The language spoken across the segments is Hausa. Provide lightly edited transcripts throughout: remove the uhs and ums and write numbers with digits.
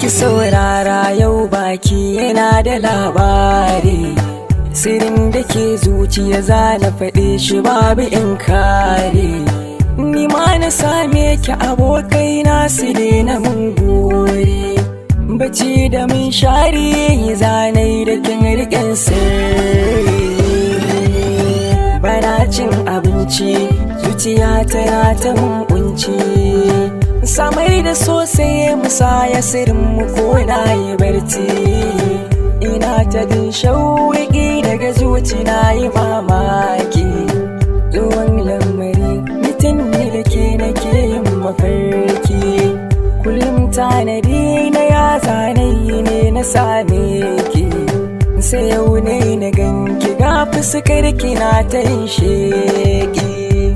Ki saurara yau baki yana da labari, sirrin da ke zuciya za na faɗe shi babu in kare. Ni ma na same ki abokai na su na mun gore, bacci da mun share zanai da kin riƙen sirri. Bana cin abinci zuciya tana ta mun kunci, samar da sosai musaya sirrin mu ko na yi barci. Ina ta din shauƙi daga zuci na yi mamaki, zuwan lamari mutum ne da ke nake yin mafarki. Kullum tanadi na ya zanayi ne na same ki, sai yau ne na ganki ga fuskar ki na ta yin sheƙi.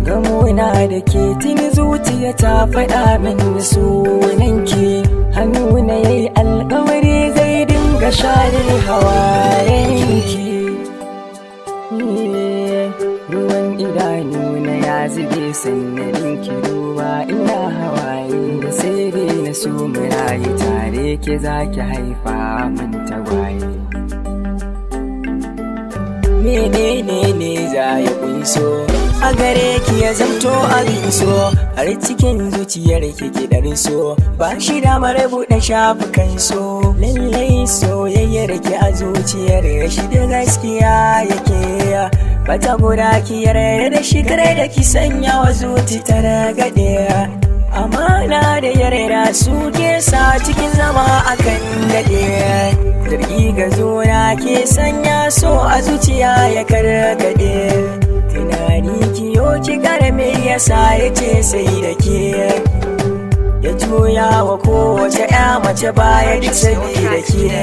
Gamona da ke tuni zuciya ta faɗa min sunanki, hannu na yayi alƙawari zai dinga share hawayenki. Ruwan idanu na ya zube sannan ki ruwa ina hawaye, da sai dai na so mu rayu tare ke zaki haifa min tagwaye. Menene ne za ya kunso a gare ki ya zamto abin so, har cikin zuciyar ki darso, ba shi damar buɗe shafukan so. Lallai soyayyar ki a zuciyar shi da gaskiya yake, bata guda ki yarda da shi kare da ki sanya wa zuci ta ragade. Amana da yarda su ke sa cikin zama akan daɗe, zargi ga zuna ke sanya so a zuciya ya karkade. Tunani kiyo ki kare me yasa ya ce sai da ke, ya juya wa kowace ya mace baya duk sabida ke.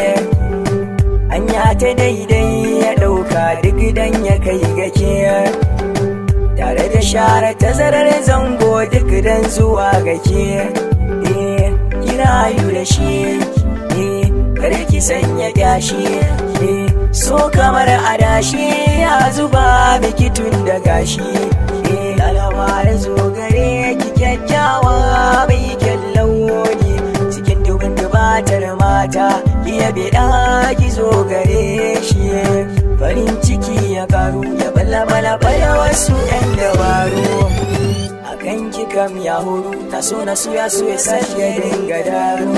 Hanya ta daidai ya ɗauka duk dan ya kai ga ke, tare da share tazarar zango duk dan zuwa ga ke. Ki rayu da shi, kare ki sanya gashi, so kamar adashi ya zuba miki tun da gashi. Lalama da zo gare ki kyakkyawa mai kyan launi, cikin dubin dubatar mata ki yabe da ki zo gare shi. Farin ciki ya karu ya bala wasu 'yan dabaru, akan ki kam ya huru na so ya sashi ya dinga daru.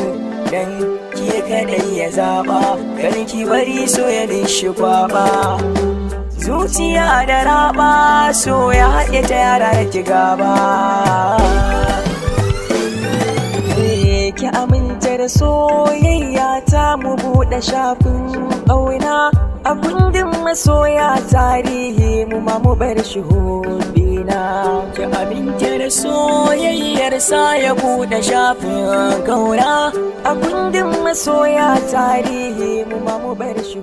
Dan ki kadai ya zaba, kar ki bari so ya dishi kwaba. Zuciya da raba so ya haɗe ta yara da ki gaba. Ki aminta da soyayya ta mu buɗe shafin ƙauna, a kundin masoya tarihi mu ma mu bar shi hobina. Ki aminta da soyayyar sa ya buɗe shafin ƙauna, a kundin masoya tarihi mu ma mu bar shi